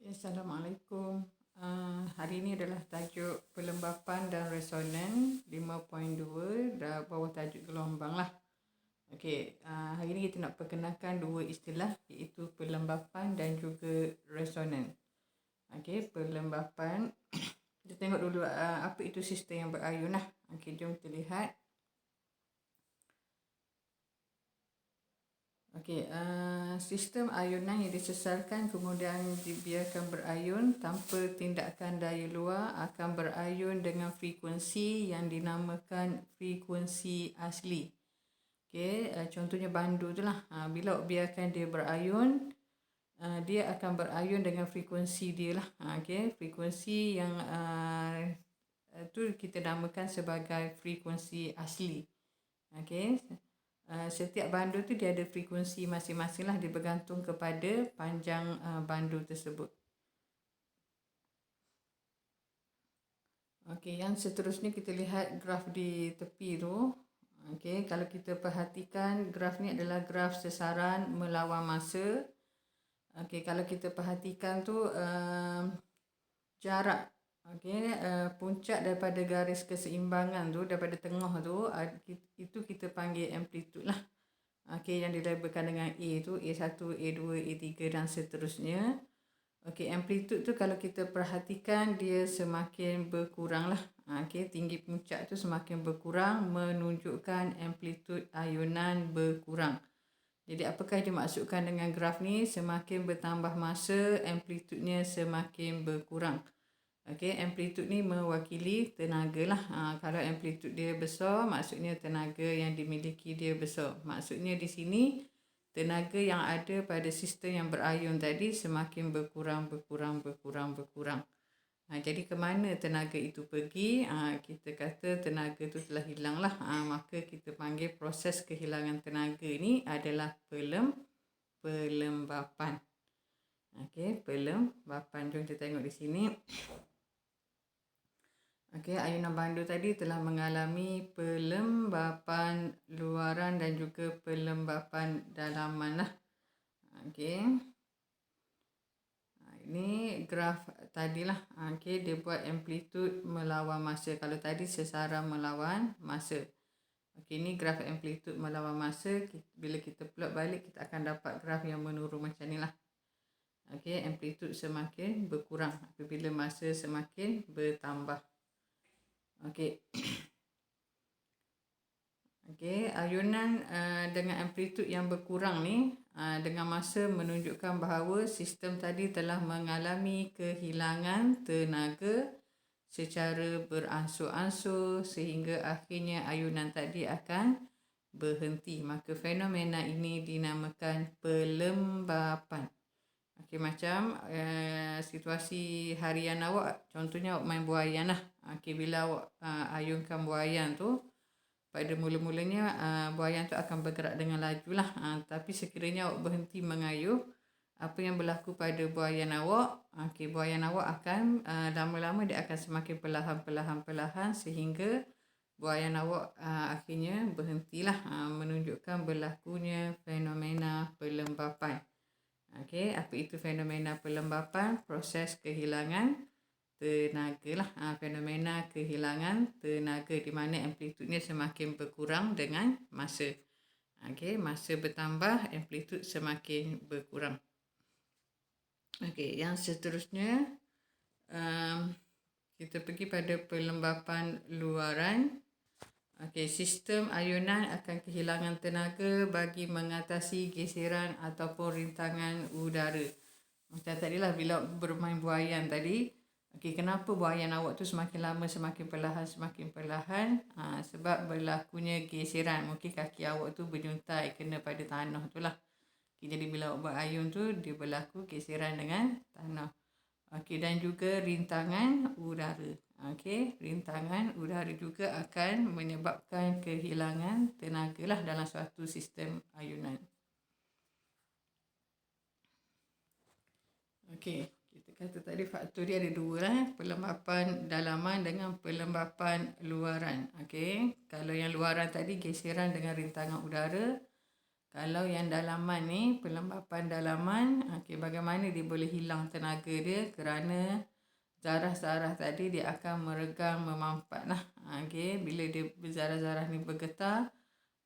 Assalamualaikum. Hari ini adalah tajuk pelembapan dan resonan 5.2 bawah tajuk gelombang lah. Hari ini kita nak perkenalkan dua istilah iaitu pelembapan dan juga resonan. Pelembapan kita tengok dulu apa itu sistem yang berayun lah. Jom kita lihat. Sistem ayunan yang disesalkan kemudian dibiarkan berayun tanpa tindakan daya luar akan berayun dengan frekuensi yang dinamakan frekuensi asli. Contohnya bandu tu lah. Bila biarkan dia berayun, dia akan berayun dengan frekuensi dia lah. Frekuensi yang tu kita namakan sebagai frekuensi asli. Setiap bandu tu dia ada frekuensi masing-masing lah, dia bergantung kepada panjang bandu tersebut. Yang seterusnya kita lihat graf di tepi tu. Kalau kita perhatikan graf ni adalah graf sesaran melawan masa. Kalau kita perhatikan tu jarak puncak daripada garis keseimbangan tu, daripada tengah tu, itu kita panggil amplitude lah. Yang dilabelkan dengan A tu, A1, A2, A3 dan seterusnya. Amplitude tu kalau kita perhatikan dia semakin berkurang lah. Tinggi puncak tu semakin berkurang menunjukkan amplitude ayunan berkurang. Jadi apakah dimaksudkan dengan graf ni? Semakin bertambah masa, amplitudenya semakin berkurang. Amplitude ni mewakili tenaga lah. Kalau amplitude dia besar, maksudnya tenaga yang dimiliki dia besar. Maksudnya di sini, tenaga yang ada pada sistem yang berayun tadi semakin berkurang. Jadi ke mana tenaga itu pergi? Kita kata tenaga itu telah hilang lah. Maka kita panggil proses kehilangan tenaga ni adalah pelembapan. Pelembapan. Jom kita tengok di sini. Ayunan bandu tadi telah mengalami pelembapan luaran dan juga pelembapan dalaman lah. Ini graf tadilah. Dia buat amplitude melawan masa. Kalau tadi sesaran melawan masa. Ini graf amplitude melawan masa. Bila kita plot balik, kita akan dapat graf yang menurun macam ni lah. Amplitude semakin berkurang apabila masa semakin bertambah. Ayunan dengan amplitude yang berkurang ni dengan masa menunjukkan bahawa sistem tadi telah mengalami kehilangan tenaga secara beransur-ansur sehingga akhirnya ayunan tadi akan berhenti. Maka fenomena ini dinamakan pelembapan. Macam situasi harian awak, contohnya awak main buaian lah. Bila awak ayunkan buaian tu, pada mula-mulanya buaian tu akan bergerak dengan laju lah. Tapi sekiranya awak berhenti mengayuh, apa yang berlaku pada buaian awak? Buaian awak akan lama-lama dia akan semakin perlahan sehingga buaian awak akhirnya berhentilah, menunjukkan berlakunya fenomena pelembapan. Apa itu fenomena pelembapan? Proses kehilangan tenaga lah. Fenomena kehilangan tenaga di mana amplitudenya semakin berkurang dengan masa. Masa bertambah, amplitude semakin berkurang. Yang seterusnya kita pergi pada pelembapan luaran. Sistem ayunan akan kehilangan tenaga bagi mengatasi geseran ataupun rintangan udara. Macam tadilah bila bermain buaian tadi. Kenapa buaian awak tu semakin lama semakin perlahan? Sebab berlakunya geseran. Mungkin kaki awak tu berjuntai kena pada tanah tu lah. Jadi bila awak berayun tu, dia berlaku geseran dengan tanah. Dan juga rintangan udara. Rintangan udara juga akan menyebabkan kehilangan tenaga lah dalam suatu sistem ayunan. Kita kata tadi faktor dia ada dua lah. Pelembapan dalaman dengan pelembapan luaran. Kalau yang luaran tadi geseran dengan rintangan udara. Kalau yang dalaman ni, pelembapan dalaman, bagaimana dia boleh hilang tenaga dia kerana zarah-zarah tadi dia akan meregang, memampat lah. Bila dia zarah-zarah ni bergetar,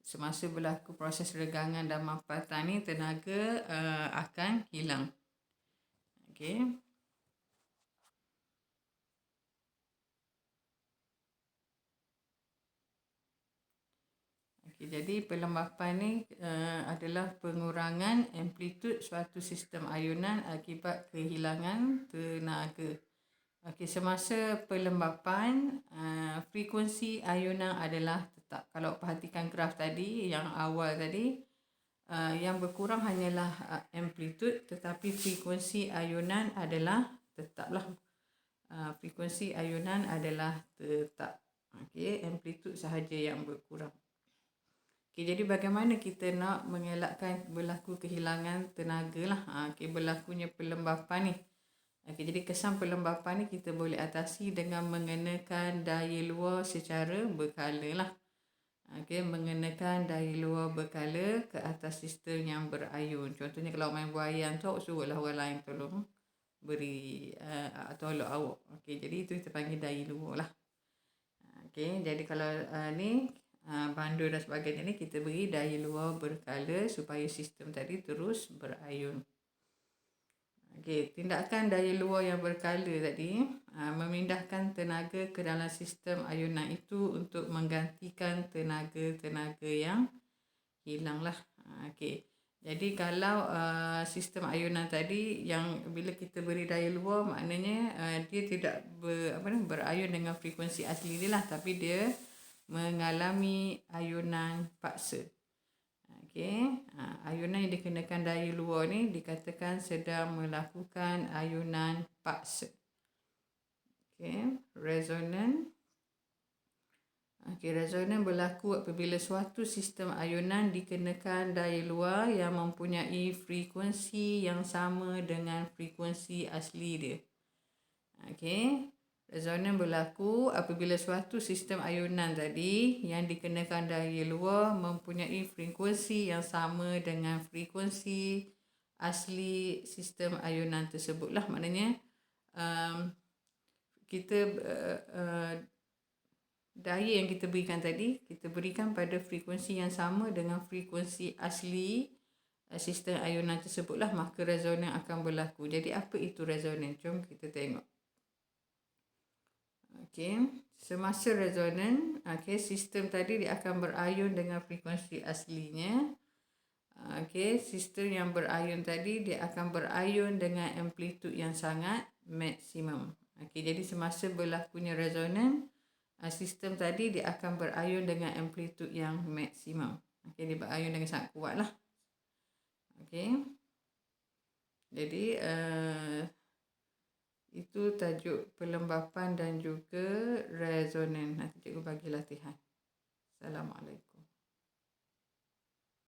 semasa berlaku proses regangan dan mampatan ni, tenaga akan hilang. Jadi pelembapan ni adalah pengurangan amplitud suatu sistem ayunan akibat kehilangan tenaga. Semasa pelembapan, frekuensi ayunan adalah tetap. Kalau perhatikan graf tadi, yang awal tadi, yang berkurang hanyalah amplitud, tetapi frekuensi ayunan adalah tetaplah. Frekuensi ayunan adalah tetap. Amplitud sahaja yang berkurang. Jadi bagaimana kita nak mengelakkan berlaku kehilangan tenaga lah. Berlakunya pelembapan ni. Jadi kesan pelembapan ni kita boleh atasi dengan mengenakan daya luar secara berkala lah. Mengenakan daya luar berkala ke atas sistem yang berayun. Contohnya kalau main buaian tu, suruhlah orang lain tolong beri tolong awak. Jadi itu kita panggil daya luar lah. Jadi kalau ni bandul dan sebagainya ni, kita beri daya luar berkala supaya sistem tadi terus berayun. Tindakan daya luar yang berkala tadi memindahkan tenaga ke dalam sistem ayunan itu untuk menggantikan tenaga-tenaga yang hilang lah. Jadi kalau sistem ayunan tadi yang bila kita beri daya luar, maknanya dia tidak berayun dengan frekuensi asli dia lah, tapi dia mengalami ayunan paksa. Ayunan yang dikenakan daya luar ni dikatakan sedang melakukan ayunan paksa. Resonan. Resonan berlaku apabila suatu sistem ayunan dikenakan daya luar yang mempunyai frekuensi yang sama dengan frekuensi asli dia. Resonan berlaku apabila suatu sistem ayunan tadi yang dikenakan daya luar mempunyai frekuensi yang sama dengan frekuensi asli sistem ayunan tersebutlah. Maknanya kita daya yang kita berikan tadi, kita berikan pada frekuensi yang sama dengan frekuensi asli sistem ayunan tersebutlah, maka resonan akan berlaku. Jadi apa itu resonan? Jom kita tengok. Semasa resonan, sistem tadi dia akan berayun dengan frekuensi aslinya. Sistem yang berayun tadi dia akan berayun dengan amplitud yang sangat maksimum. Jadi semasa berlakunya resonan, sistem tadi dia akan berayun dengan amplitud yang maksimum. Dia berayun dengan sangat kuat lah. Jadi itu tajuk pelembapan dan juga resonan. Nanti cikgu bagi latihan. Assalamualaikum.